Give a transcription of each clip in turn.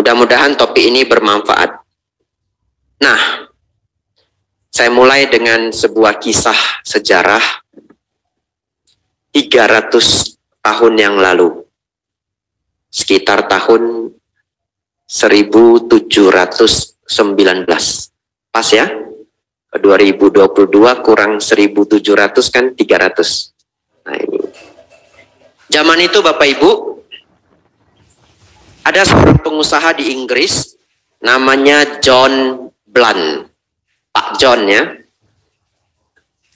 Mudah-mudahan topik ini bermanfaat. Nah, saya mulai dengan sebuah kisah sejarah 300 tahun yang lalu. Sekitar tahun 1719. Pas ya? 2022 kurang 1700 kan 300. Nah ini. Zaman itu Bapak Ibu, ada seorang pengusaha di Inggris namanya John Blunt. Pak John ya.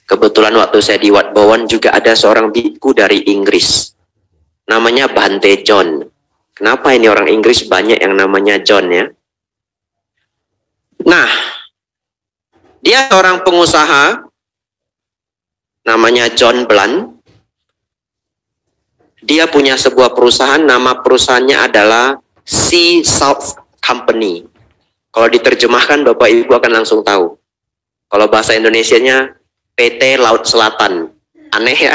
Kebetulan waktu saya di Wat Bowen juga ada seorang biku dari Inggris. Namanya Bante John. Kenapa ini orang Inggris banyak yang namanya John ya? Nah, dia seorang pengusaha namanya John Blunt. Dia punya sebuah perusahaan, nama perusahaannya adalah Sea Salt Company. Kalau diterjemahkan Bapak Ibu akan langsung tahu. Kalau bahasa Indonesianya PT Laut Selatan. Aneh ya?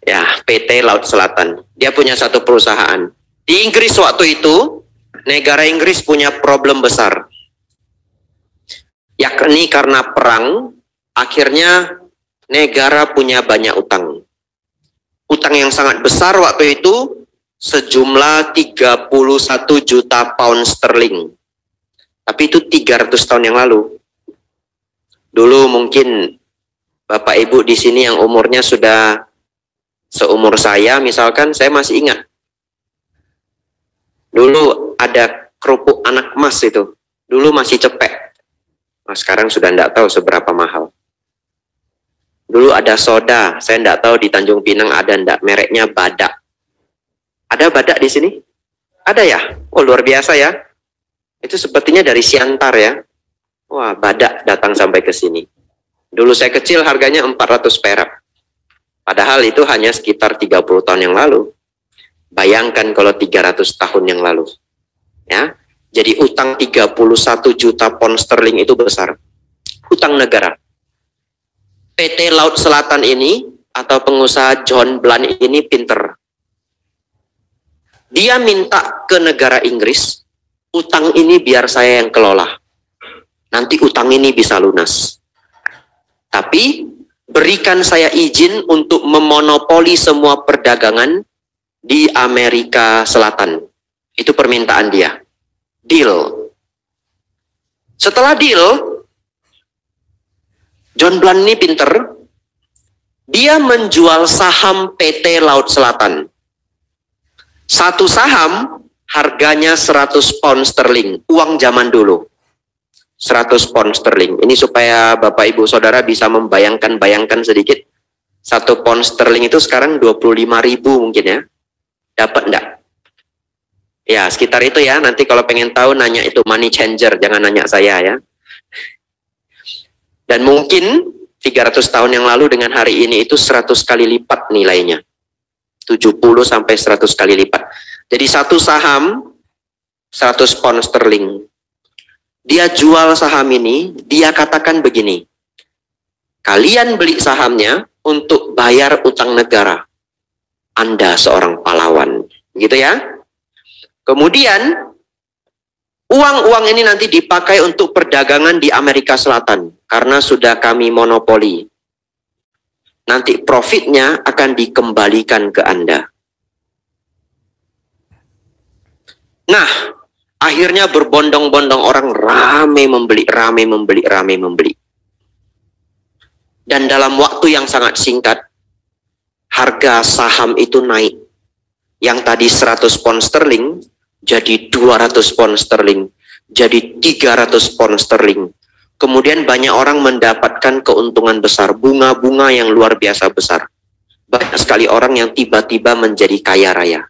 Ya, PT Laut Selatan. Dia punya satu perusahaan. Di Inggris waktu itu, negara Inggris punya problem besar. Yakni karena perang, akhirnya negara punya banyak utang. Utang yang sangat besar waktu itu sejumlah 31 juta pound sterling. Tapi itu 300 tahun yang lalu. Dulu mungkin Bapak Ibu di sini yang umurnya sudah seumur saya, misalkan saya masih ingat. Dulu ada kerupuk anak emas itu. Dulu masih cepek. Nah, sekarang sudah tidak tahu seberapa mahal. Dulu ada soda, saya tidak tahu di Tanjung Pinang ada enggak, mereknya Badak. Ada Badak di sini? Ada ya? Oh luar biasa ya. Itu sepertinya dari Siantar ya. Wah Badak datang sampai ke sini. Dulu saya kecil harganya 400 perak. Padahal itu hanya sekitar 30 tahun yang lalu. Bayangkan kalau 300 tahun yang lalu. Ya. Jadi utang 31 juta pound sterling itu besar. Utang negara. PT Laut Selatan ini atau pengusaha John Blunt ini pinter. Dia minta ke negara Inggris, utang ini biar saya yang kelola. Nanti utang ini bisa lunas. Tapi berikan saya izin untuk memonopoli semua perdagangan di Amerika Selatan. Itu permintaan dia. Deal. Setelah deal, John Blunt ini pinter, dia menjual saham PT Laut Selatan. Satu saham harganya 100 pound sterling, uang zaman dulu. 100 pound sterling. Ini supaya Bapak Ibu Saudara bisa bayangkan sedikit. 1 pound sterling itu sekarang 25.000 mungkin ya. Dapat enggak? Ya, sekitar itu ya. Nanti kalau pengen tahu nanya itu money changer, jangan nanya saya ya. Dan mungkin 300 tahun yang lalu dengan hari ini itu 100 kali lipat nilainya. 70 sampai 100 kali lipat. Jadi satu saham 100 pound sterling. Dia jual saham ini, dia katakan begini. Kalian beli sahamnya untuk bayar utang negara. Anda seorang pahlawan. Gitu ya. Kemudian uang-uang ini nanti dipakai untuk perdagangan di Amerika Selatan. Karena sudah kami monopoli. Nanti profitnya akan dikembalikan ke Anda. Nah, akhirnya berbondong-bondong orang ramai membeli, ramai membeli, ramai membeli. Dan dalam waktu yang sangat singkat, harga saham itu naik. Yang tadi 100 pound sterling, jadi 200 pound sterling, jadi 300 pound sterling. Kemudian banyak orang mendapatkan keuntungan besar, bunga-bunga yang luar biasa besar. Banyak sekali orang yang tiba-tiba menjadi kaya raya.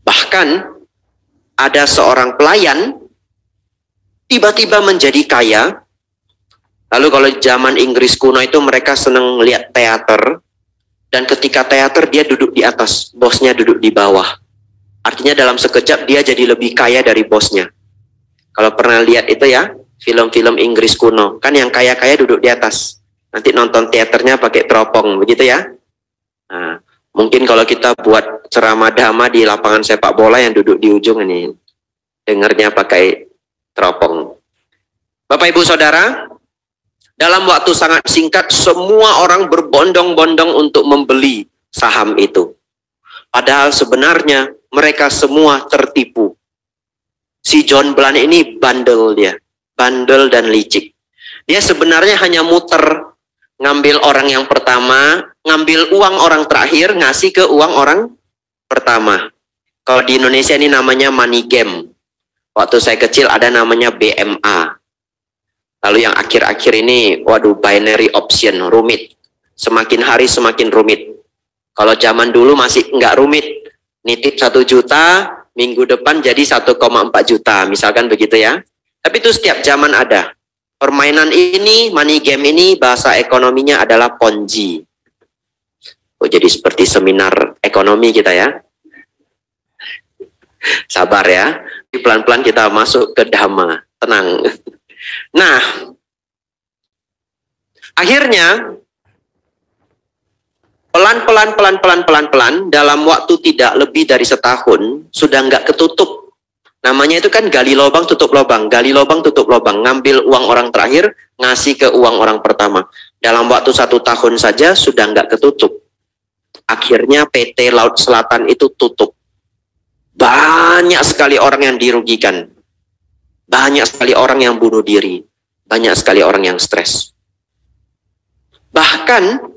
Bahkan ada seorang pelayan tiba-tiba menjadi kaya. Lalu kalau zaman Inggris kuno itu mereka senang lihat teater. Dan ketika teater dia duduk di atas, bosnya duduk di bawah. Artinya dalam sekejap dia jadi lebih kaya dari bosnya. Kalau pernah lihat itu ya, film-film Inggris kuno, kan yang kaya-kaya duduk di atas. Nanti nonton teaternya pakai teropong, begitu ya. Nah, Mungkin kalau kita buat ceramah dhamma di lapangan sepak bola yang duduk di ujung ini, dengarnya pakai teropong. Bapak Ibu Saudara, dalam waktu sangat singkat semua orang berbondong-bondong untuk membeli saham itu. Padahal sebenarnya mereka semua tertipu. Si John Bland ini bandel dia, bandel dan licik. Dia sebenarnya hanya muter, ngambil orang yang pertama, ngambil uang orang terakhir, ngasih ke uang orang pertama. Kalau di Indonesia ini namanya money game. Waktu saya kecil ada namanya BMA. Lalu yang akhir-akhir ini, waduh, binary option, rumit. Semakin hari semakin rumit. Kalau zaman dulu masih nggak rumit, nitip 1 juta, minggu depan jadi 1,4 juta, misalkan begitu ya. Tapi itu setiap zaman ada. Permainan ini, money game ini, bahasa ekonominya adalah ponzi. Oh, jadi seperti seminar ekonomi kita ya. Sabar ya, pelan-pelan kita masuk ke dhamma, tenang. Nah, akhirnya pelan-pelan dalam waktu tidak lebih dari setahun sudah nggak ketutup. Namanya itu kan gali lubang tutup lubang, gali lubang tutup lubang, ngambil uang orang terakhir ngasih ke uang orang pertama. Dalam waktu 1 tahun saja sudah nggak ketutup. Akhirnya PT Laut Selatan itu tutup. Banyak sekali orang yang dirugikan, banyak sekali orang yang bunuh diri, banyak sekali orang yang stres. Bahkan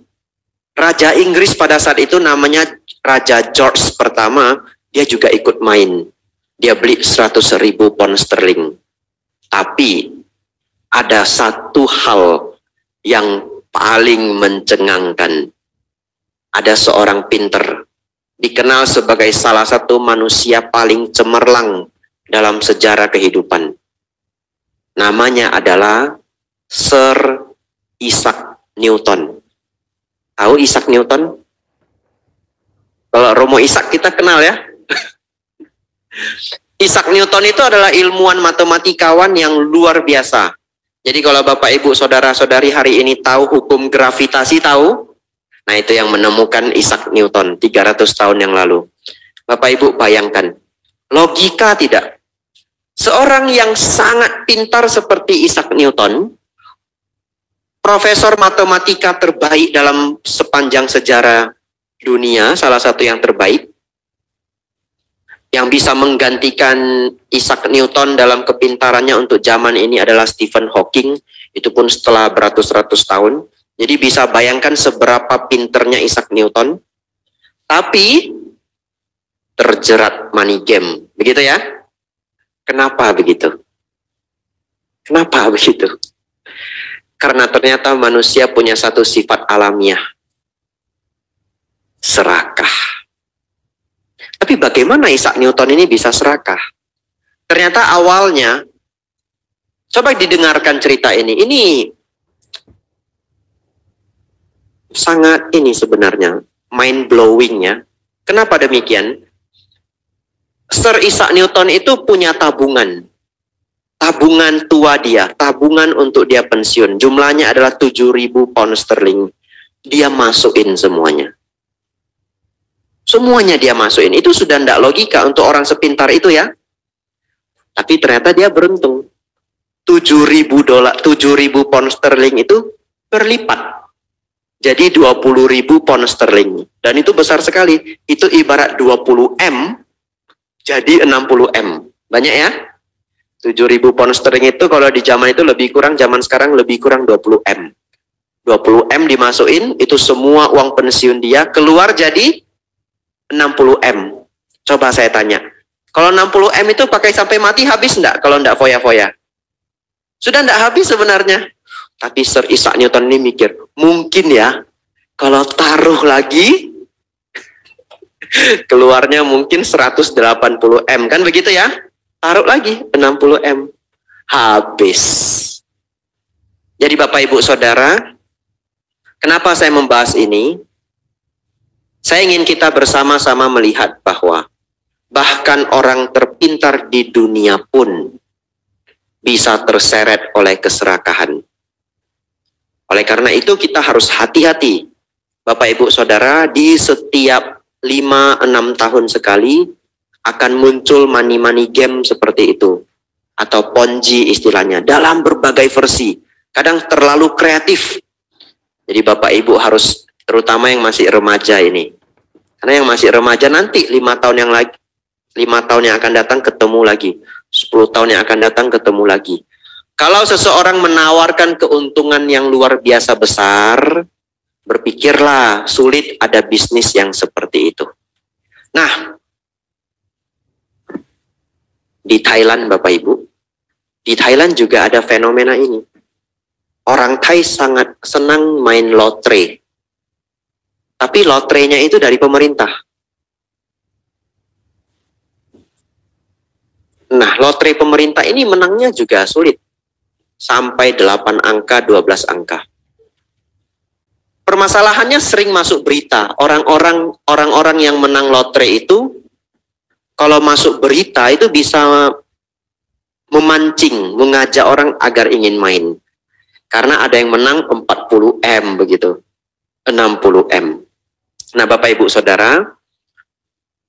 Raja Inggris pada saat itu namanya Raja George pertama, dia juga ikut main. Dia beli 100.000 pound sterling. Tapi ada satu hal yang paling mencengangkan. Ada seorang pinter, dikenal sebagai salah satu manusia paling cemerlang dalam sejarah kehidupan. Namanya adalah Sir Isaac Newton. Tahu Isaac Newton? Kalau Romo Isaac kita kenal ya. Isaac Newton itu adalah ilmuwan matematikawan yang luar biasa. Jadi kalau Bapak Ibu Saudara-saudari hari ini tahu hukum gravitasi, tahu? Nah, itu yang menemukan Isaac Newton 300 tahun yang lalu. Bapak Ibu bayangkan, logika tidak? Seorang yang sangat pintar seperti Isaac Newton, profesor matematika terbaik dalam sepanjang sejarah dunia, salah satu yang terbaik, yang bisa menggantikan Isaac Newton dalam kepintarannya untuk zaman ini adalah Stephen Hawking, itu pun setelah beratus-ratus tahun. Jadi bisa bayangkan seberapa pinternya Isaac Newton, tapi terjerat money game, begitu ya? Kenapa begitu? Kenapa begitu? Karena ternyata manusia punya satu sifat alamiah. Serakah. Tapi bagaimana Isaac Newton ini bisa serakah? Ternyata awalnya, coba didengarkan cerita ini. Ini sangat sebenarnya mind blowing ya. Kenapa demikian? Sir Isaac Newton itu punya tabungan. Tabungan tua dia, tabungan untuk dia pensiun. Jumlahnya adalah 7.000 pound sterling. Dia masukin semuanya. Semuanya dia masukin. Itu sudah tidak logika untuk orang sepintar itu ya. Tapi ternyata dia beruntung. 7.000 pound sterling itu berlipat. Jadi 20.000 pound sterling. Dan itu besar sekali. Itu ibarat 20 M jadi 60 M. Banyak ya? 7.000 pound sterling itu kalau di zaman itu lebih kurang, zaman sekarang lebih kurang 20 M. 20 M dimasukin, itu semua uang pensiun dia, keluar jadi 60 M. Coba saya tanya, kalau 60 M itu pakai sampai mati habis enggak? Kalau enggak foya-foya? Sudah enggak habis sebenarnya. Tapi Sir Isaac Newton ini mikir, mungkin ya, kalau taruh lagi, keluarnya mungkin 180 M. Kan begitu ya? Taruh lagi 60 M. Habis. Jadi Bapak Ibu Saudara, kenapa saya membahas ini? Saya ingin kita bersama-sama melihat bahwa bahkan orang terpintar di dunia pun bisa terseret oleh keserakahan. Oleh karena itu kita harus hati-hati Bapak Ibu Saudara, di setiap 5-6 tahun sekali akan muncul money game seperti itu. Atau Ponzi istilahnya, dalam berbagai versi. Kadang terlalu kreatif. Jadi Bapak Ibu harus, terutama yang masih remaja ini. Karena yang masih remaja nanti 5 tahun yang lagi, 5 tahun yang akan datang ketemu lagi. 10 tahun yang akan datang ketemu lagi. Kalau seseorang menawarkan keuntungan yang luar biasa besar, berpikirlah sulit ada bisnis yang seperti itu. Nah, di Thailand Bapak Ibu, di Thailand juga ada fenomena ini. Orang Thai sangat senang main lotre. Tapi lotrenya itu dari pemerintah. Nah, lotre pemerintah ini menangnya juga sulit. Sampai 8 angka, 12 angka. Permasalahannya sering masuk berita. Orang-orang yang menang lotre itu, kalau masuk berita itu bisa memancing, mengajak orang agar ingin main. Karena ada yang menang 40 M begitu, 60 M. Nah Bapak Ibu Saudara,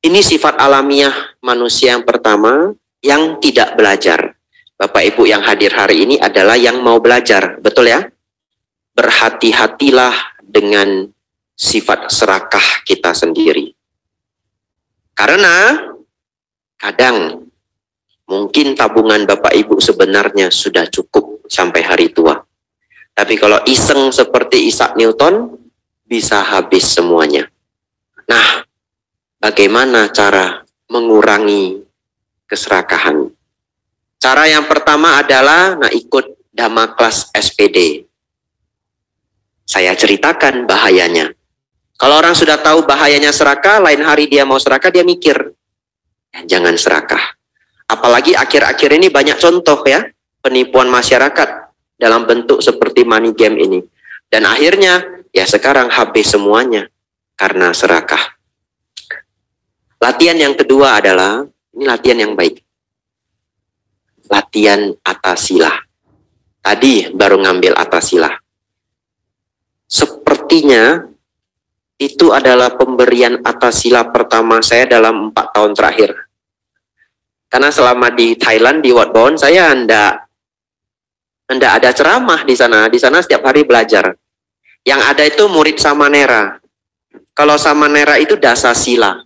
ini sifat alamiah manusia yang pertama yang tidak belajar. Bapak Ibu yang hadir hari ini adalah yang mau belajar, betul ya? Berhati-hatilah dengan sifat serakah kita sendiri. Karena kadang mungkin tabungan Bapak Ibu sebenarnya sudah cukup sampai hari tua. Tapi kalau iseng seperti Isaac Newton, bisa habis semuanya. Nah, bagaimana cara mengurangi keserakahan? Cara yang pertama adalah ikut Dhamma Class SPD. Saya ceritakan bahayanya. Kalau orang sudah tahu bahayanya serakah, lain hari dia mau serakah, dia mikir, jangan serakah. Apalagi akhir-akhir ini banyak contoh ya, penipuan masyarakat dalam bentuk seperti money game ini. Dan akhirnya, ya sekarang habis semuanya karena serakah. Latihan yang kedua adalah, ini latihan yang baik. Latihan atasila. Tadi baru ngambil atasila. Sepertinya itu adalah pemberian atasila pertama saya dalam 4 tahun terakhir. Karena selama di Thailand, di Wat Bowen, saya Anda ada ceramah di sana. Di sana setiap hari belajar. Yang ada itu murid Samanera. Kalau Samanera itu dasasila.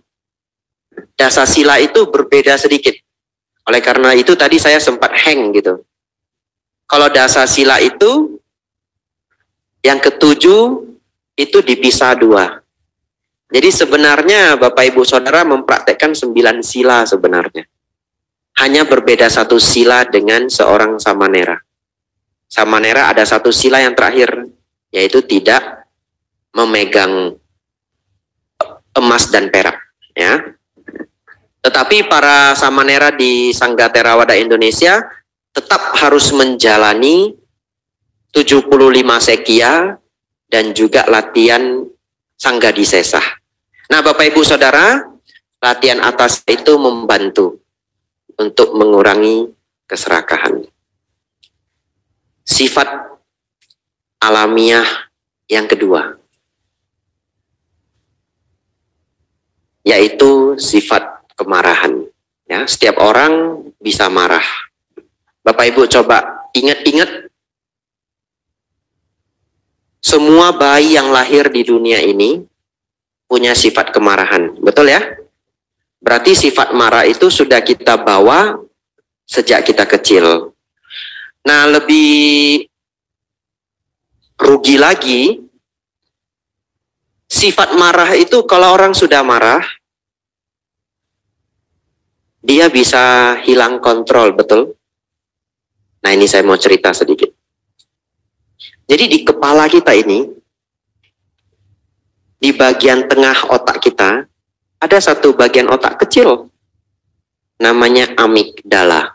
Dasasila itu berbeda sedikit. Oleh karena itu tadi saya sempat hang gitu. Kalau dasasila itu yang ketujuh itu dipisah 2. Jadi sebenarnya Bapak Ibu Saudara mempraktekkan 9 sila sebenarnya. Hanya berbeda 1 sila dengan seorang Samanera. Samanera ada 1 sila yang terakhir, yaitu tidak memegang emas dan perak. Ya. Tetapi para Samanera di Sangga Theravada Indonesia tetap harus menjalani 75 sekia dan juga latihan Sangga di Sesah. Nah Bapak Ibu Saudara, latihan atas itu membantu untuk mengurangi keserakahan. Sifat alamiah yang kedua, yaitu sifat kemarahan. Ya, setiap orang bisa marah. Bapak Ibu coba ingat-ingat, semua bayi yang lahir di dunia ini punya sifat kemarahan, betul ya? Berarti sifat marah itu sudah kita bawa sejak kita kecil. Nah, lebih rugi lagi, sifat marah itu kalau orang sudah marah, dia bisa hilang kontrol, betul? Nah, ini saya mau cerita sedikit. Jadi di kepala kita ini, di bagian tengah otak kita, ada satu bagian otak kecil, namanya amigdala.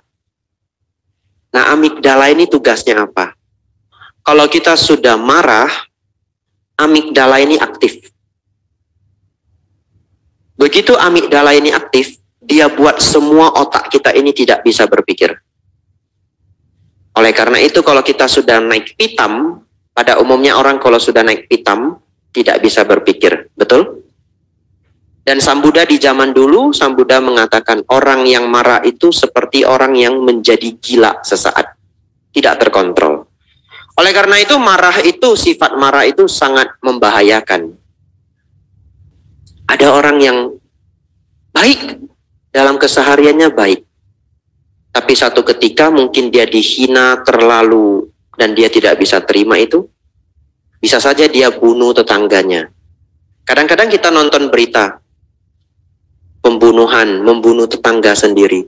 Nah, amigdala ini tugasnya apa? Kalau kita sudah marah, amigdala ini aktif. Begitu amigdala ini aktif, dia buat semua otak kita ini tidak bisa berpikir. Oleh karena itu, kalau kita sudah naik pitam, pada umumnya orang kalau sudah naik pitam, tidak bisa berpikir, betul? Dan Sang Buddha di zaman dulu, Sang Buddha mengatakan orang yang marah itu seperti orang yang menjadi gila sesaat, tidak terkontrol. Oleh karena itu sifat marah itu sangat membahayakan. Ada orang yang baik, dalam kesehariannya baik. Tapi satu ketika mungkin dia dihina terlalu dan dia tidak bisa terima itu. Bisa saja dia bunuh tetangganya. Kadang-kadang kita nonton berita pembunuhan, membunuh tetangga sendiri.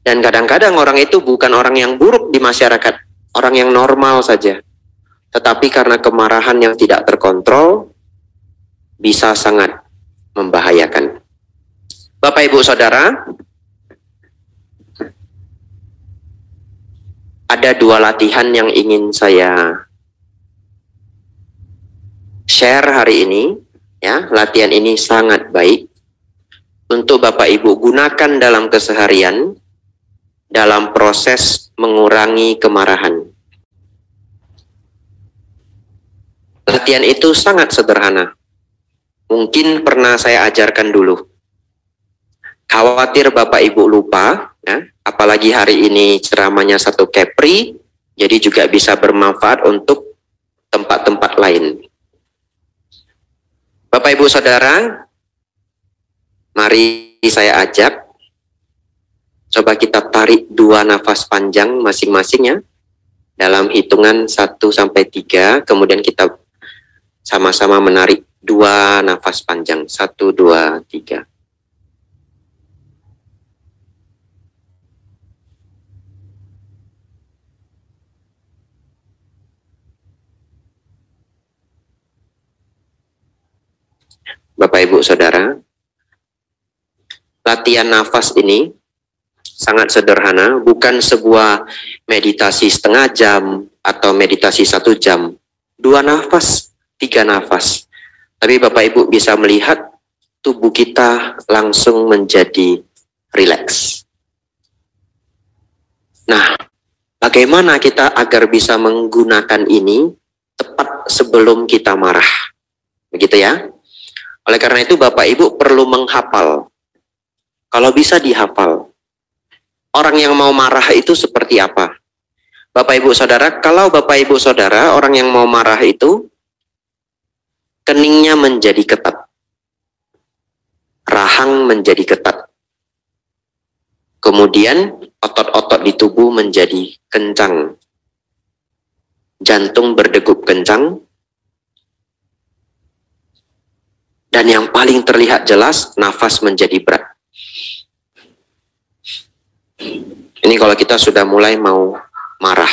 Dan kadang-kadang orang itu bukan orang yang buruk di masyarakat, orang yang normal saja. Tetapi karena kemarahan yang tidak terkontrol, bisa sangat membahayakan. Bapak Ibu Saudara, ada dua latihan yang ingin saya share hari ini. Ya, latihan ini sangat baik untuk Bapak Ibu gunakan dalam keseharian dalam proses mengurangi kemarahan. Latihan itu sangat sederhana. Mungkin pernah saya ajarkan dulu. Khawatir Bapak Ibu lupa, ya, apalagi hari ini ceramahnya satu Kepri, jadi juga bisa bermanfaat untuk tempat-tempat lain. Bapak Ibu Saudara, mari saya ajak, coba kita tarik 2 nafas panjang masing-masing ya, dalam hitungan 1-3, kemudian kita sama-sama menarik 2 nafas panjang, 1, 2, 3. Bapak Ibu Saudara, latihan nafas ini sangat sederhana, bukan sebuah meditasi setengah jam atau meditasi 1 jam. 2 nafas, 3 nafas. Tapi Bapak Ibu bisa melihat tubuh kita langsung menjadi rileks. Nah, bagaimana kita agar bisa menggunakan ini tepat sebelum kita marah? Begitu ya. Oleh karena itu Bapak Ibu perlu menghafal. Kalau bisa dihafal. Orang yang mau marah itu seperti apa? Bapak Ibu Saudara, kalau Bapak Ibu Saudara orang yang mau marah itu keningnya menjadi ketat. Rahang menjadi ketat. Kemudian otot-otot di tubuh menjadi kencang. Jantung berdegup kencang. Dan yang paling terlihat jelas, nafas menjadi berat. Ini kalau kita sudah mulai mau marah.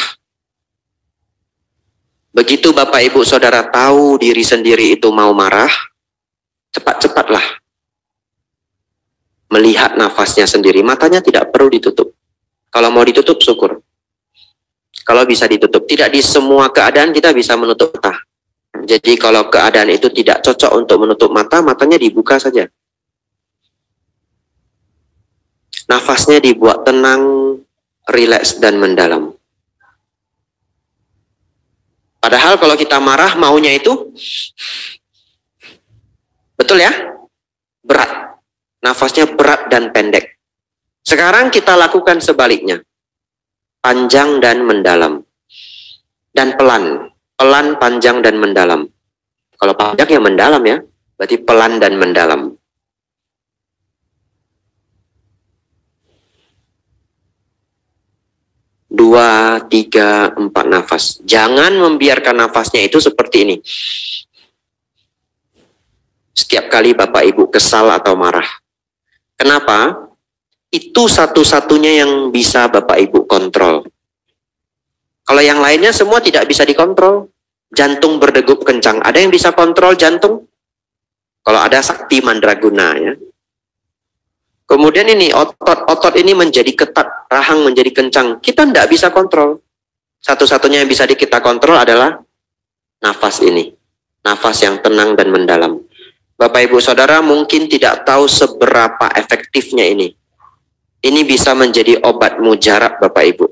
Begitu Bapak Ibu Saudara tahu diri sendiri itu mau marah, cepat-cepatlah melihat nafasnya sendiri. Matanya tidak perlu ditutup. Kalau mau ditutup, syukur. Kalau bisa ditutup. Tidak di semua keadaan kita bisa menutup mata. Jadi kalau keadaan itu tidak cocok untuk menutup mata, matanya dibuka saja. Nafasnya dibuat tenang, rileks, dan mendalam. Padahal kalau kita marah, maunya itu, betul ya? Berat. Nafasnya berat dan pendek. Sekarang kita lakukan sebaliknya. Panjang dan mendalam. Dan pelan. Pelan, panjang, dan mendalam. Kalau panjang ya mendalam ya. Berarti pelan dan mendalam. Dua, 3, 4 nafas. Jangan membiarkan nafasnya itu seperti ini. Setiap kali Bapak Ibu kesal atau marah. Kenapa? Itu satu-satunya yang bisa Bapak Ibu kontrol. Kalau yang lainnya semua tidak bisa dikontrol. Jantung berdegup kencang. Ada yang bisa kontrol jantung? Kalau ada sakti mandraguna ya. Kemudian ini otot ini menjadi ketat, rahang menjadi kencang. Kita tidak bisa kontrol. Satu-satunya yang bisa kita kontrol adalah nafas ini. Nafas yang tenang dan mendalam. Bapak Ibu Saudara mungkin tidak tahu seberapa efektifnya ini. Ini bisa menjadi obat mujarab Bapak Ibu.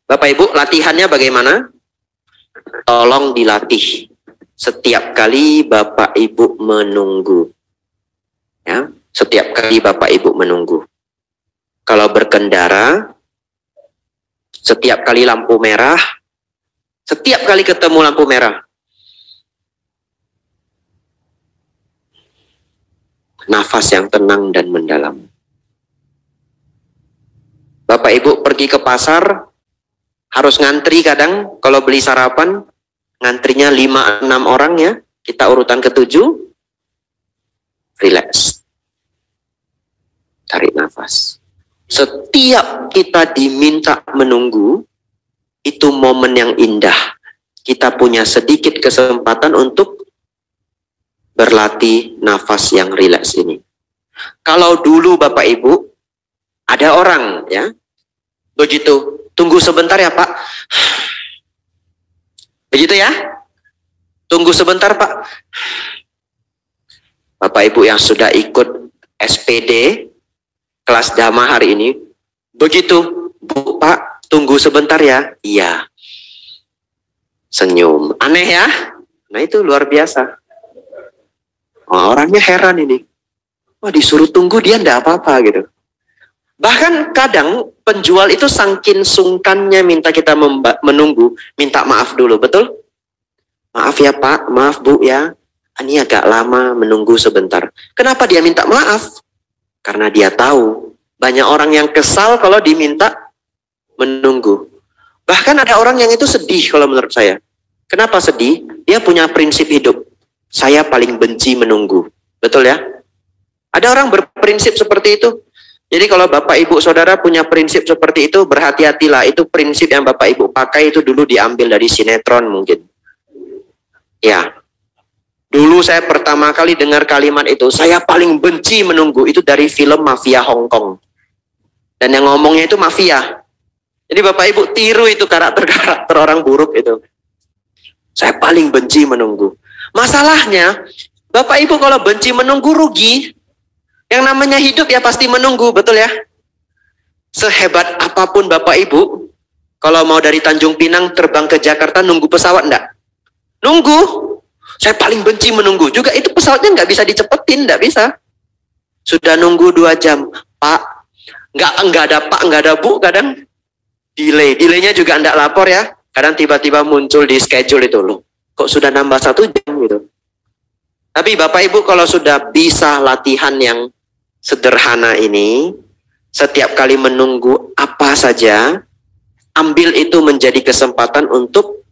Bapak Ibu, latihannya bagaimana? Tolong dilatih. setiap kali Bapak Ibu menunggu. Ya, setiap kali Bapak Ibu menunggu. Kalau berkendara, setiap kali lampu merah, setiap kali ketemu lampu merah, nafas yang tenang dan mendalam. Bapak Ibu pergi ke pasar, harus ngantri kadang, kalau beli sarapan, ngantrinya 5-6 orang ya, kita urutan ke-7, relax. Tarik nafas. Setiap kita diminta menunggu, itu momen yang indah. Kita punya sedikit kesempatan untuk berlatih nafas yang rileks ini. Kalau dulu Bapak Ibu, ada orang ya, begitu, tunggu sebentar ya Pak. Begitu ya, tunggu sebentar Pak. Bapak Ibu yang sudah ikut SPD, kelas Dhamma hari ini, begitu, Bu, Pak, tunggu sebentar ya. Iya. Senyum. Aneh ya? Nah itu luar biasa. Oh, orangnya heran ini. Wah, disuruh tunggu dia enggak apa-apa gitu. Bahkan kadang penjual itu saking sungkannya minta kita menunggu, minta maaf dulu, betul? Maaf ya Pak, maaf Bu ya. Ini agak lama menunggu sebentar. Kenapa dia minta maaf? Karena dia tahu banyak orang yang kesal kalau diminta menunggu. Bahkan ada orang yang itu sedih kalau menurut saya. Kenapa sedih? Dia punya prinsip hidup. Saya paling benci menunggu. Betul ya? Ada orang berprinsip seperti itu. Jadi kalau Bapak Ibu Saudara punya prinsip seperti itu, berhati-hatilah. Itu prinsip yang Bapak Ibu pakai itu dulu diambil dari sinetron mungkin. Ya. Dulu saya pertama kali dengar kalimat itu, saya paling benci menunggu, itu dari film Mafia Hong Kong. Dan yang ngomongnya itu mafia. Jadi Bapak Ibu tiru itu karakter-karakter orang buruk itu. Saya paling benci menunggu. Masalahnya, Bapak Ibu kalau benci menunggu rugi. Yang namanya hidup ya pasti menunggu, betul ya? Sehebat apapun Bapak Ibu, kalau mau dari Tanjung Pinang terbang ke Jakarta nunggu pesawat enggak? Nunggu. Saya paling benci menunggu. Juga itu pesawatnya nggak bisa dicepetin, nggak bisa. Sudah nunggu 2 jam. Pak, nggak ada Pak, nggak ada Bu, kadang delay. Delaynya juga nggak lapor ya. Kadang tiba-tiba muncul di schedule itu loh. Kok sudah nambah 1 jam gitu. Tapi Bapak Ibu kalau sudah bisa latihan yang sederhana ini, setiap kali menunggu apa saja, ambil itu menjadi kesempatan untuk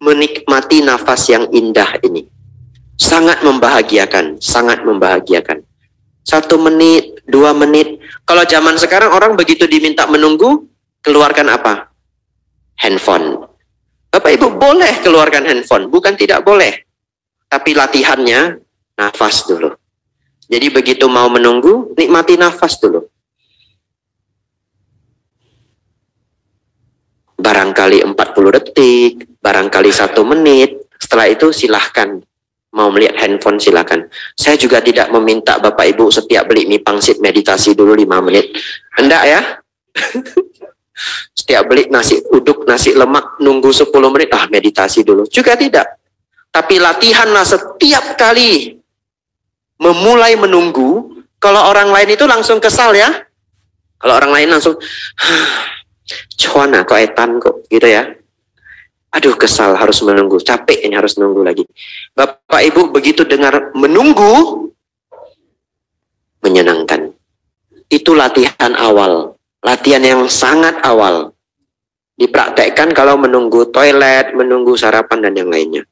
menikmati nafas yang indah ini. Sangat membahagiakan, sangat membahagiakan. 1 menit, 2 menit. Kalau zaman sekarang orang begitu diminta menunggu, keluarkan apa? Handphone. Bapak Ibu boleh keluarkan handphone, bukan tidak boleh. Tapi latihannya, nafas dulu. Jadi begitu mau menunggu, nikmati nafas dulu. Barangkali 40 detik, barangkali 1 menit, setelah itu silahkan. Mau melihat handphone silahkan. Saya juga tidak meminta Bapak Ibu setiap beli mie pangsit meditasi dulu 5 menit. Hendak ya? Setiap beli nasi uduk, nasi lemak, nunggu 10 menit, meditasi dulu. Juga tidak. Tapi latihanlah setiap kali memulai menunggu, kalau orang lain itu langsung kesal ya. Kalau orang lain langsung, cuana kok etan kok gitu ya. Aduh kesal harus menunggu, capek ini harus nunggu lagi. Bapak Ibu begitu dengar menunggu, menyenangkan. Itu latihan awal, latihan yang sangat awal. Dipraktekkan kalau menunggu toilet, menunggu sarapan dan yang lainnya.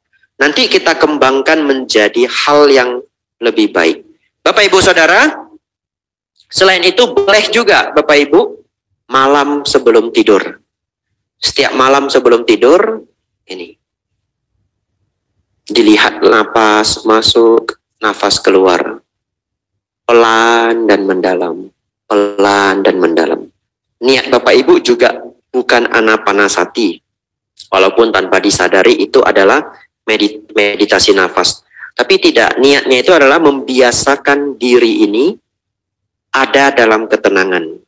Nanti kita kembangkan menjadi hal yang lebih baik. Bapak Ibu Saudara, selain itu boleh juga Bapak Ibu malam sebelum tidur. Setiap malam sebelum tidur, ini. Dilihat napas masuk, nafas keluar. Pelan dan mendalam. Pelan dan mendalam. Niat Bapak Ibu juga bukan anapanasati. Walaupun tanpa disadari itu adalah meditasi nafas. Tapi tidak, niatnya itu adalah membiasakan diri ini ada dalam ketenangan.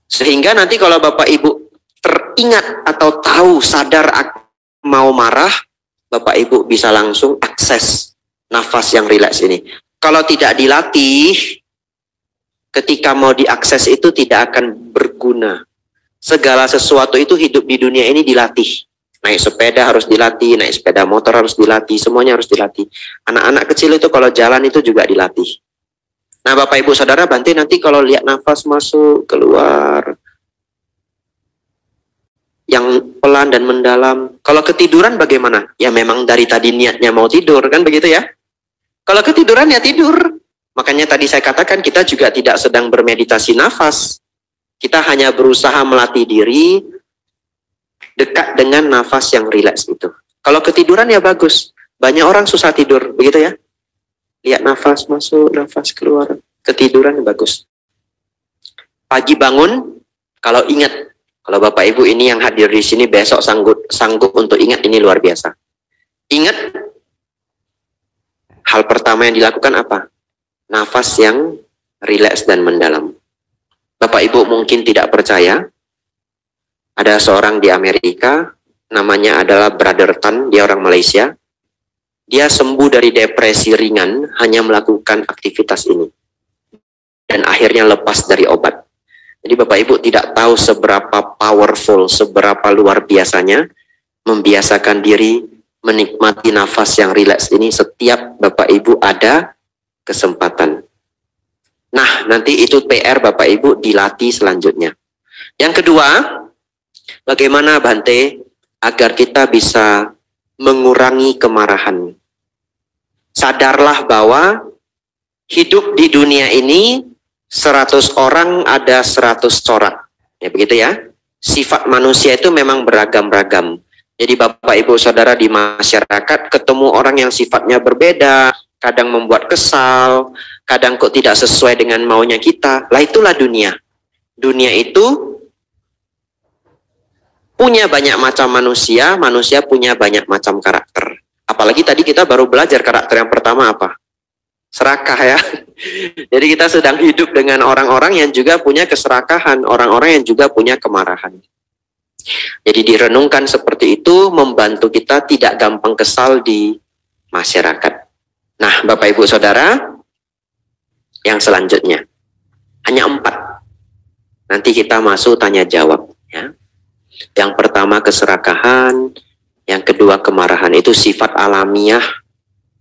Sehingga nanti kalau Bapak Ibu teringat atau tahu, sadar mau marah, Bapak Ibu bisa langsung akses nafas yang rileks ini. Kalau tidak dilatih, ketika mau diakses itu tidak akan berguna. Segala sesuatu itu hidup di dunia ini dilatih. Naik sepeda harus dilatih, naik sepeda motor harus dilatih, semuanya harus dilatih. Anak-anak kecil itu kalau jalan itu juga dilatih. Nah, Bapak Ibu Saudara, nanti kalau lihat nafas masuk, keluar, yang pelan dan mendalam. Kalau ketiduran bagaimana? Ya memang dari tadi niatnya mau tidur, kan begitu ya? Kalau ketiduran ya tidur. Makanya tadi saya katakan kita juga tidak sedang bermeditasi nafas. Kita hanya berusaha melatih diri dekat dengan nafas yang rileks itu. Kalau ketiduran ya bagus. Banyak orang susah tidur, begitu ya? Lihat nafas masuk, nafas keluar. Ketiduran bagus. Pagi bangun, kalau ingat, kalau Bapak Ibu ini yang hadir di sini besok sanggup untuk ingat, ini luar biasa. Ingat, hal pertama yang dilakukan apa? Nafas yang rileks dan mendalam. Bapak Ibu mungkin tidak percaya, ada seorang di Amerika, namanya adalah Brother Tan, dia orang Malaysia. Dia sembuh dari depresi ringan hanya melakukan aktivitas ini. Dan akhirnya lepas dari obat. Jadi Bapak Ibu tidak tahu seberapa powerful, seberapa luar biasanya membiasakan diri menikmati nafas yang rileks ini setiap Bapak Ibu ada kesempatan. Nah, nanti itu PR Bapak Ibu dilatih selanjutnya. Yang kedua, bagaimana Bante agar kita bisa mengurangi kemarahan. Sadarlah bahwa hidup di dunia ini 100 orang ada 100 corak. Ya begitu ya. Sifat manusia itu memang beragam-ragam. Jadi Bapak Ibu Saudara di masyarakat ketemu orang yang sifatnya berbeda, kadang membuat kesal, kadang kok tidak sesuai dengan maunya kita. Lah itulah dunia. Dunia itu punya banyak macam manusia, manusia punya banyak macam karakter. Apalagi tadi kita baru belajar karakter yang pertama apa? Serakah ya. Jadi kita sedang hidup dengan orang-orang yang juga punya keserakahan, orang-orang yang juga punya kemarahan. Jadi direnungkan seperti itu membantu kita tidak gampang kesal di masyarakat. Nah, Bapak Ibu Saudara, yang selanjutnya hanya 4. Nanti kita masuk tanya jawab ya. Yang pertama keserakahan, yang kedua kemarahan, itu sifat alamiah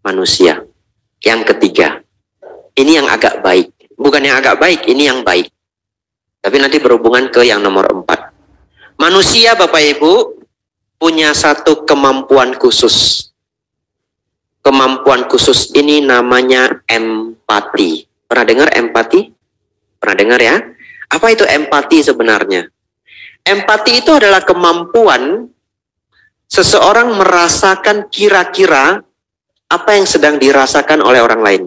manusia. Yang ketiga, ini yang agak baik, bukan yang agak baik, ini yang baik. Tapi nanti berhubungan ke yang nomor 4. Manusia Bapak Ibu punya satu kemampuan khusus. Kemampuan khusus ini namanya empati. Pernah dengar empati? Pernah dengar ya? Apa itu empati sebenarnya? Empati itu adalah kemampuan seseorang merasakan kira-kira apa yang sedang dirasakan oleh orang lain.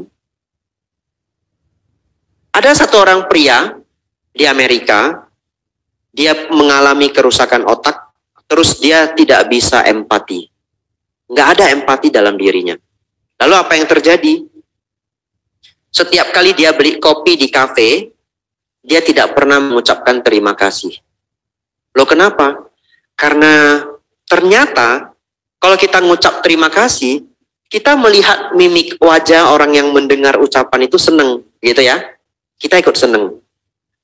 Ada satu orang pria di Amerika, dia mengalami kerusakan otak, terus dia tidak bisa empati. Nggak ada empati dalam dirinya. Lalu apa yang terjadi? Setiap kali dia beli kopi di kafe, dia tidak pernah mengucapkan terima kasih. Loh kenapa? Karena ternyata kalau kita ngucap terima kasih, kita melihat mimik wajah orang yang mendengar ucapan itu seneng, gitu ya. Kita ikut seneng.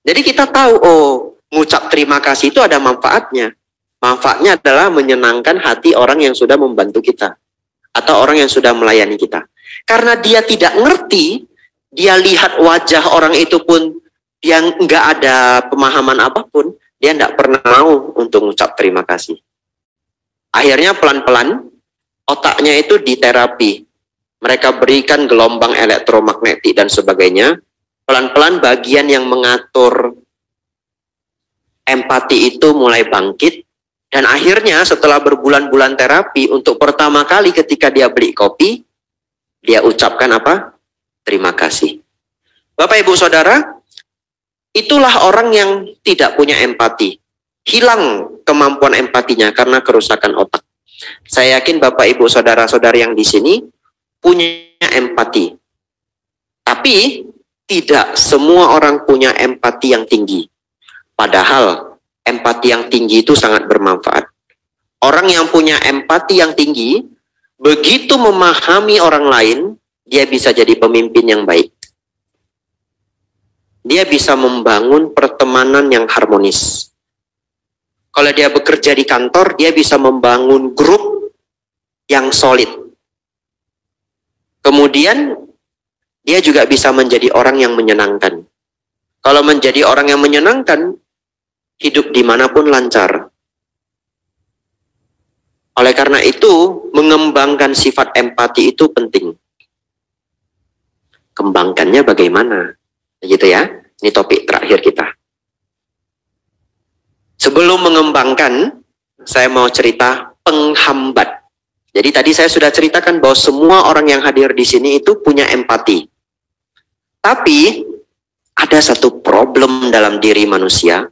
Jadi kita tahu, oh, ngucap terima kasih itu ada manfaatnya. Manfaatnya adalah menyenangkan hati orang yang sudah membantu kita. Atau orang yang sudah melayani kita. Karena dia tidak ngerti, dia lihat wajah orang itu pun yang nggak ada pemahaman apapun, dia tidak pernah mau untuk mengucap terima kasih. Akhirnya pelan-pelan, otaknya itu diterapi. Mereka berikan gelombang elektromagnetik dan sebagainya. Pelan-pelan bagian yang mengatur empati itu mulai bangkit. Dan akhirnya setelah berbulan-bulan terapi, untuk pertama kali ketika dia beli kopi, dia ucapkan apa? Terima kasih. Bapak Ibu Saudara, itulah orang yang tidak punya empati. Hilang kemampuan empatinya karena kerusakan otak. Saya yakin Bapak Ibu Saudara-saudari yang di sini punya empati. Tapi tidak semua orang punya empati yang tinggi. Padahal empati yang tinggi itu sangat bermanfaat. Orang yang punya empati yang tinggi Begitu memahami orang lain, dia bisa jadi pemimpin yang baik. Dia bisa membangun pertemanan yang harmonis. Kalau dia bekerja di kantor, dia bisa membangun grup yang solid. Kemudian, dia juga bisa menjadi orang yang menyenangkan. Kalau menjadi orang yang menyenangkan, hidup dimanapun lancar. Oleh karena itu, mengembangkan sifat empati itu penting. Kembangkannya bagaimana? Gitu ya. Ini topik terakhir kita. Sebelum mengembangkan, saya mau cerita penghambat. Jadi tadi saya sudah ceritakan bahwa semua orang yang hadir di sini itu punya empati. Tapi ada satu problem dalam diri manusia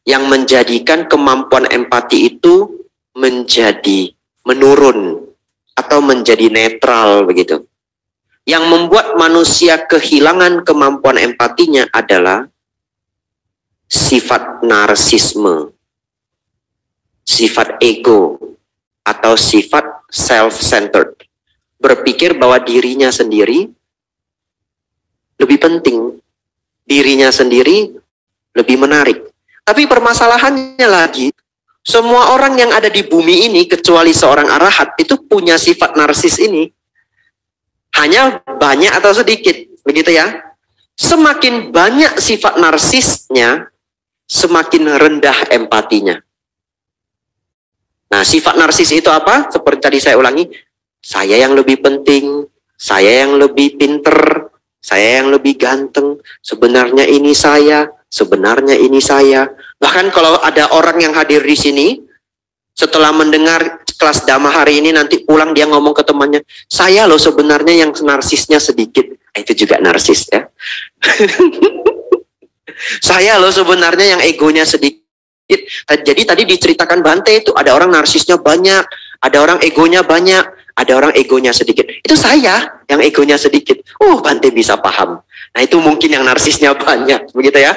yang menjadikan kemampuan empati itu menjadi menurun atau menjadi netral begitu. Yang membuat manusia kehilangan kemampuan empatinya adalah sifat narsisme, sifat ego, atau sifat self-centered. Berpikir bahwa dirinya sendiri lebih penting, dirinya sendiri lebih menarik. Tapi permasalahannya lagi, semua orang yang ada di bumi ini, kecuali seorang arahat, itu punya sifat narsis ini. Hanya banyak atau sedikit, begitu ya. Semakin banyak sifat narsisnya, semakin rendah empatinya. Nah, sifat narsis itu apa? Seperti tadi saya ulangi, saya yang lebih penting, saya yang lebih pinter, saya yang lebih ganteng, sebenarnya ini saya, sebenarnya ini saya. Bahkan kalau ada orang yang hadir di sini, setelah mendengar kelas Dhamma hari ini, nanti pulang dia ngomong ke temannya, saya loh sebenarnya yang narsisnya sedikit. Itu juga narsis ya. Saya loh sebenarnya yang egonya sedikit. Jadi tadi diceritakan Bante itu ada orang narsisnya banyak, ada orang egonya banyak, ada orang egonya sedikit. Itu saya yang egonya sedikit. Bante bisa paham. Nah itu mungkin yang narsisnya banyak, begitu ya.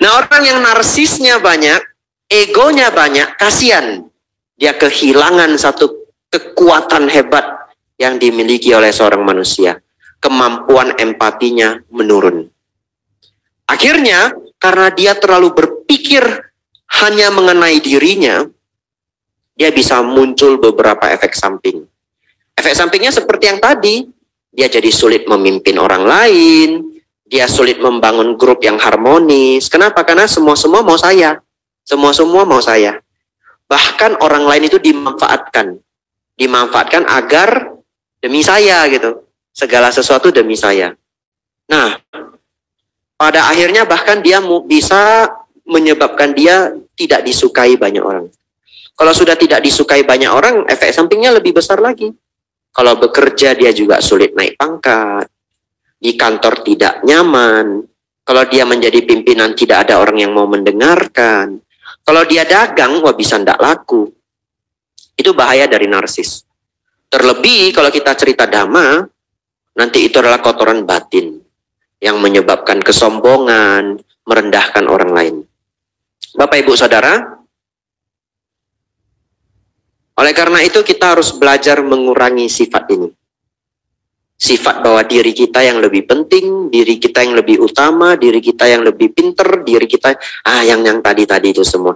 Nah orang yang narsisnya banyak, egonya banyak, kasihan. Dia kehilangan satu kekuatan hebat yang dimiliki oleh seorang manusia. Kemampuan empatinya menurun. Akhirnya, karena dia terlalu berpikir hanya mengenai dirinya, dia bisa muncul beberapa efek samping. Efek sampingnya seperti yang tadi, dia jadi sulit memimpin orang lain, dia sulit membangun grup yang harmonis. Kenapa? Karena semua-semua mau saya. Semua-semua mau saya. Bahkan orang lain itu dimanfaatkan. Dimanfaatkan agar demi saya gitu. Segala sesuatu demi saya. Nah, pada akhirnya bahkan dia bisa menyebabkan dia tidak disukai banyak orang. Kalau sudah tidak disukai banyak orang, efek sampingnya lebih besar lagi. Kalau bekerja dia juga sulit naik pangkat. Di kantor tidak nyaman. Kalau dia menjadi pimpinan tidak ada orang yang mau mendengarkan. Kalau dia dagang, bisa ndak laku. Itu bahaya dari narsis. Terlebih kalau kita cerita Dhamma, nanti itu adalah kotoran batin yang menyebabkan kesombongan, merendahkan orang lain. Bapak, Ibu, Saudara, oleh karena itu kita harus belajar mengurangi sifat ini. Sifat bahwa diri kita yang lebih penting, diri kita yang lebih utama, diri kita yang lebih pinter, diri kita, yang tadi-tadi itu semua.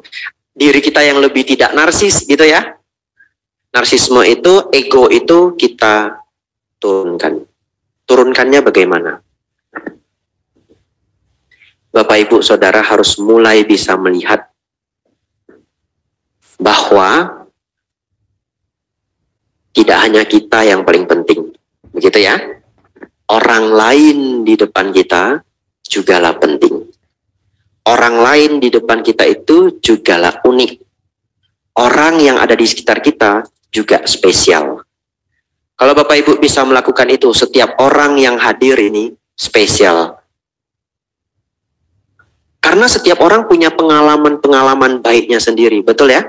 Diri kita yang lebih tidak narsis, gitu ya. Narsisme itu, ego itu kita turunkan. Turunkannya bagaimana? Bapak, Ibu, Saudara harus mulai bisa melihat bahwa tidak hanya kita yang paling penting. Begitu ya. Orang lain di depan kita jugalah penting. Orang lain di depan kita itu jugalah unik. Orang yang ada di sekitar kita juga spesial. Kalau Bapak Ibu bisa melakukan itu, setiap orang yang hadir ini spesial. Karena setiap orang punya pengalaman-pengalaman baiknya sendiri, betul ya?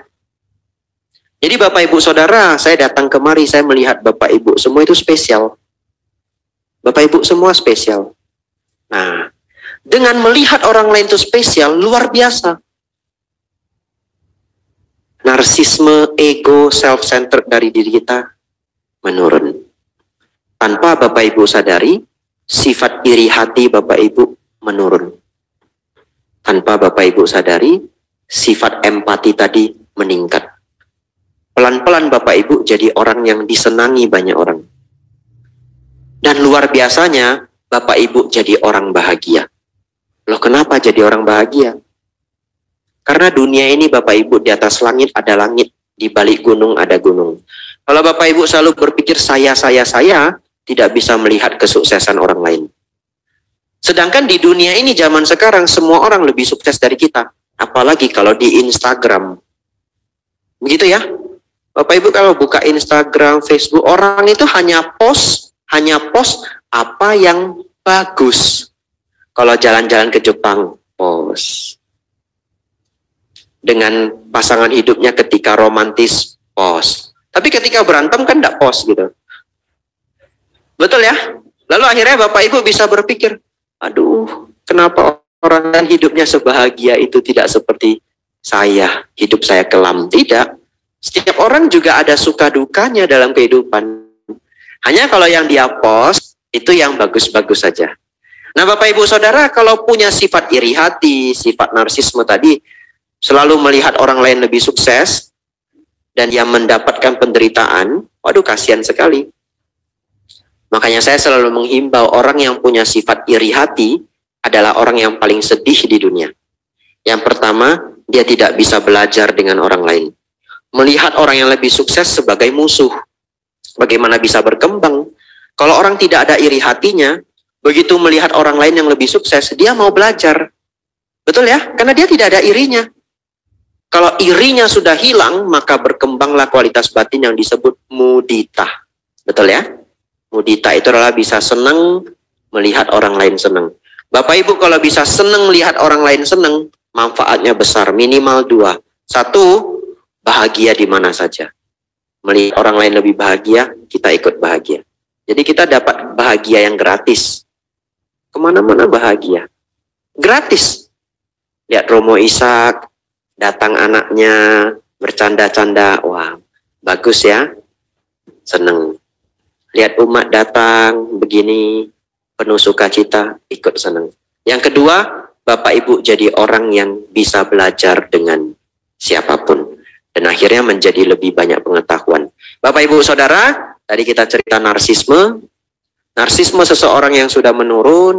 Jadi Bapak Ibu Saudara, saya datang kemari, saya melihat Bapak Ibu semua itu spesial. Bapak Ibu semua spesial. Nah, dengan melihat orang lain itu spesial, luar biasa. Narsisme, ego, self-centered dari diri kita menurun. Tanpa Bapak Ibu sadari, sifat iri hati Bapak Ibu menurun. Tanpa Bapak Ibu sadari, sifat empati tadi meningkat. Pelan-pelan Bapak Ibu jadi orang yang disenangi banyak orang. Dan luar biasanya, Bapak Ibu jadi orang bahagia. Loh, kenapa jadi orang bahagia? Karena dunia ini Bapak Ibu, di atas langit ada langit, di balik gunung ada gunung. Kalau Bapak Ibu selalu berpikir saya, tidak bisa melihat kesuksesan orang lain. Sedangkan di dunia ini zaman sekarang semua orang lebih sukses dari kita. Apalagi kalau di Instagram. Begitu ya. Bapak Ibu kalau buka Instagram, Facebook, orang itu hanya post apa yang bagus. Kalau jalan-jalan ke Jepang, post. Dengan pasangan hidupnya ketika romantis, post. Tapi ketika berantem kan enggak post gitu. Betul ya? Lalu akhirnya Bapak Ibu bisa berpikir, aduh, kenapa orang lain hidupnya sebahagia itu tidak seperti saya, hidup saya kelam. Tidak. Setiap orang juga ada suka dukanya dalam kehidupan. Hanya kalau yang dia post, itu yang bagus-bagus saja. Nah Bapak Ibu Saudara, kalau punya sifat iri hati, sifat narsisme tadi, selalu melihat orang lain lebih sukses, dan yang mendapatkan penderitaan, waduh kasihan sekali. Makanya saya selalu menghimbau orang yang punya sifat iri hati adalah orang yang paling sedih di dunia. Yang pertama, dia tidak bisa belajar dengan orang lain. Melihat orang yang lebih sukses sebagai musuh. Bagaimana bisa berkembang? Kalau orang tidak ada iri hatinya, begitu melihat orang lain yang lebih sukses, dia mau belajar. Betul ya? Karena dia tidak ada irinya. Kalau irinya sudah hilang, maka berkembanglah kualitas batin yang disebut mudita. Betul ya? Mudita itu adalah bisa senang melihat orang lain senang. Bapak Ibu kalau bisa senang melihat orang lain senang, manfaatnya besar, minimal dua. Satu, bahagia di mana saja. Melihat orang lain lebih bahagia, kita ikut bahagia. Jadi kita dapat bahagia yang gratis. Kemana-mana bahagia. Gratis. Lihat Romo Ishak, datang anaknya, bercanda-canda, wah bagus ya, seneng. Lihat umat datang begini, penuh sukacita, ikut seneng. Yang kedua, Bapak Ibu jadi orang yang bisa belajar dengan siapapun. Dan akhirnya menjadi lebih banyak pengetahuan. Bapak Ibu Saudara, tadi kita cerita narsisme. Narsisme seseorang yang sudah menurun,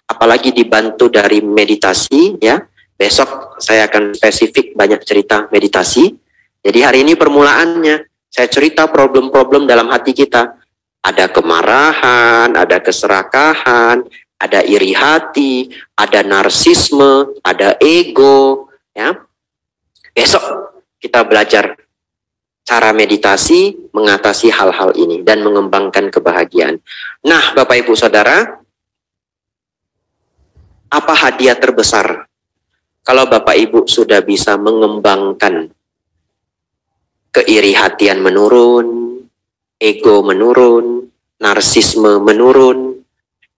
apalagi dibantu dari meditasi ya. Besok saya akan spesifik banyak cerita meditasi. Jadi hari ini permulaannya, saya cerita problem-problem dalam hati kita. Ada kemarahan, ada keserakahan, ada iri hati, ada narsisme, ada ego. Ya. Besok kita belajar cara meditasi mengatasi hal-hal ini dan mengembangkan kebahagiaan. Nah, Bapak Ibu Saudara, apa hadiah terbesar kalau Bapak Ibu sudah bisa mengembangkan keirihatian menurun, ego menurun, narsisme menurun,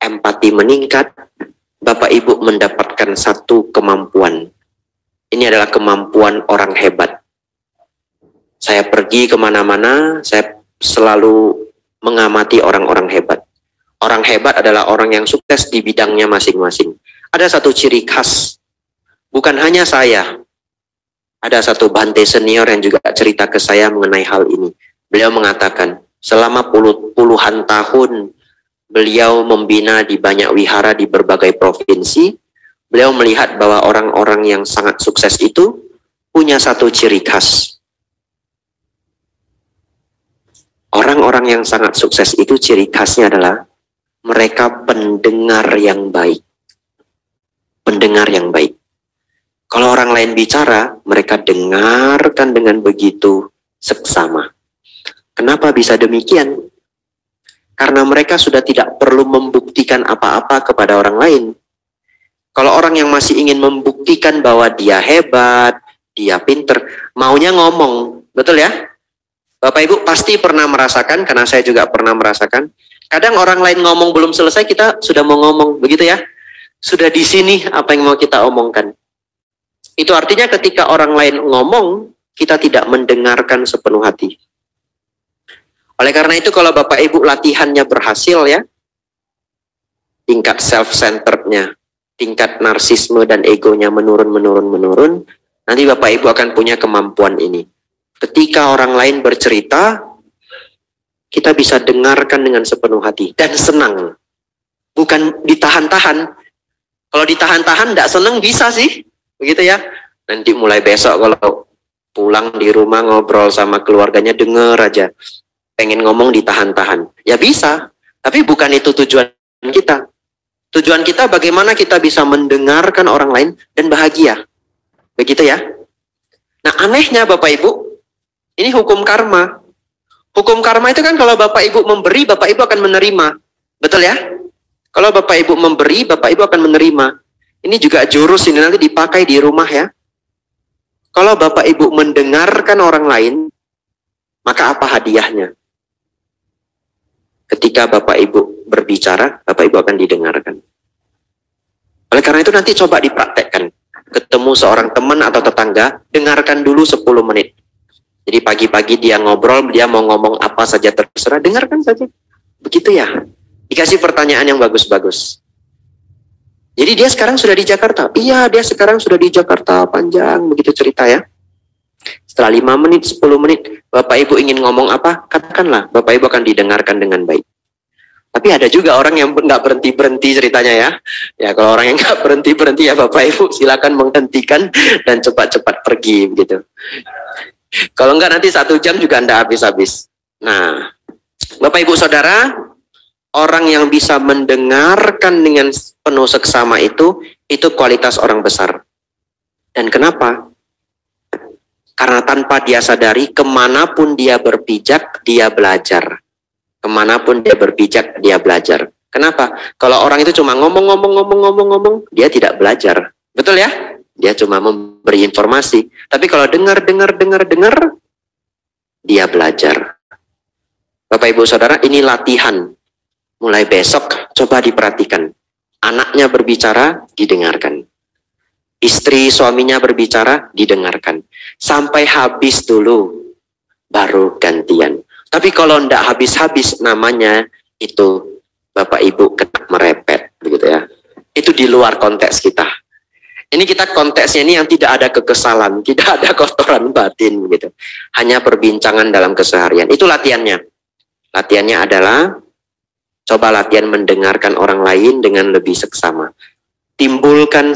empati meningkat, Bapak Ibu mendapatkan satu kemampuan. Ini adalah kemampuan orang hebat. Saya pergi kemana-mana, saya selalu mengamati orang-orang hebat. Orang hebat adalah orang yang sukses di bidangnya masing-masing. Ada satu ciri khas, bukan hanya saya. Ada satu Bante senior yang juga cerita ke saya mengenai hal ini. Beliau mengatakan, selama puluhan tahun beliau membina di banyak wihara di berbagai provinsi. Beliau melihat bahwa orang-orang yang sangat sukses itu punya satu ciri khas. Orang-orang yang sangat sukses itu ciri khasnya adalah mereka pendengar yang baik. Pendengar yang baik. Kalau orang lain bicara, mereka dengarkan dengan begitu seksama. Kenapa bisa demikian? Karena mereka sudah tidak perlu membuktikan apa-apa kepada orang lain. Kalau orang yang masih ingin membuktikan bahwa dia hebat, dia pinter, maunya ngomong. Betul ya? Bapak Ibu pasti pernah merasakan, karena saya juga pernah merasakan. Kadang orang lain ngomong belum selesai, kita sudah mau ngomong. Begitu ya? Sudah di sini apa yang mau kita omongkan. Itu artinya ketika orang lain ngomong, kita tidak mendengarkan sepenuh hati. Oleh karena itu kalau Bapak Ibu latihannya berhasil ya, tingkat self-centerednya, tingkat narsisme dan egonya menurun, nanti Bapak Ibu akan punya kemampuan ini. Ketika orang lain bercerita, kita bisa dengarkan dengan sepenuh hati dan senang. Bukan ditahan-tahan. Kalau ditahan-tahan tidak senang bisa sih, begitu ya. Nanti mulai besok kalau pulang di rumah ngobrol sama keluarganya, denger aja. Pengen ngomong ditahan-tahan. Ya bisa, tapi bukan itu tujuan kita. Tujuan kita bagaimana kita bisa mendengarkan orang lain dan bahagia. Begitu ya. Nah anehnya Bapak Ibu, ini hukum karma. Hukum karma itu kan kalau Bapak Ibu memberi, Bapak Ibu akan menerima. Betul ya? Kalau Bapak Ibu memberi, Bapak Ibu akan menerima. Ini juga jurus ini nanti dipakai di rumah ya. Kalau Bapak Ibu mendengarkan orang lain, maka apa hadiahnya? Ketika Bapak Ibu berbicara, Bapak Ibu akan didengarkan. Oleh karena itu nanti coba dipraktekkan. Ketemu seorang teman atau tetangga, dengarkan dulu 10 menit. Jadi pagi-pagi dia ngobrol, dia mau ngomong apa saja terserah, dengarkan saja. Begitu ya. Dikasih pertanyaan yang bagus-bagus. Jadi dia sekarang sudah di Jakarta. Iya, dia sekarang sudah di Jakarta, panjang begitu cerita ya. Setelah 5 menit, 10 menit, Bapak Ibu ingin ngomong apa? Katakanlah, Bapak Ibu akan didengarkan dengan baik. Tapi ada juga orang yang nggak berhenti-berhenti ceritanya ya. Ya kalau orang yang nggak berhenti-berhenti ya Bapak Ibu silakan menghentikan dan cepat-cepat pergi begitu. Kalau enggak nanti 1 jam juga Anda habis-habis. Nah, Bapak Ibu Saudara, orang yang bisa mendengarkan dengan penuh seksama itu kualitas orang besar. Dan kenapa? Karena tanpa dia sadari, kemanapun dia berpijak, dia belajar. Kemanapun dia berpijak, dia belajar. Kenapa? Kalau orang itu cuma ngomong, dia tidak belajar. Betul ya? Dia cuma memberi informasi. Tapi kalau dengar, dia belajar. Bapak Ibu Saudara, ini latihan. Mulai besok, coba diperhatikan. Anaknya berbicara, didengarkan. Istri suaminya berbicara, didengarkan. Sampai habis dulu, baru gantian. Tapi kalau tidak habis-habis, namanya itu Bapak Ibu kena merepet, begitu ya. Itu di luar konteks kita. Ini kita konteksnya ini yang tidak ada kekesalan, tidak ada kotoran batin, begitu. Hanya perbincangan dalam keseharian. Itu latihannya. Latihannya adalah coba latihan mendengarkan orang lain dengan lebih seksama. Timbulkan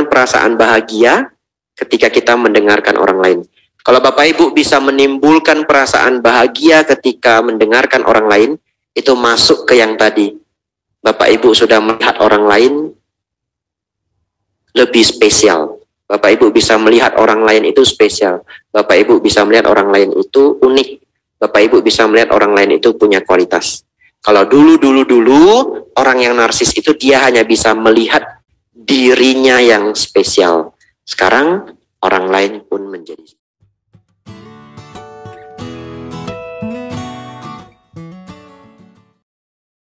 perasaan bahagia ketika kita mendengarkan orang lain. Kalau Bapak Ibu bisa menimbulkan perasaan bahagia ketika mendengarkan orang lain, itu masuk ke yang tadi. Bapak Ibu sudah melihat orang lain lebih spesial. Bapak Ibu bisa melihat orang lain itu spesial. Bapak Ibu bisa melihat orang lain itu unik. Bapak Ibu bisa melihat orang lain itu punya kualitas. Kalau dulu orang yang narsis itu dia hanya bisa melihat dirinya yang spesial. Sekarang orang lain pun menjadi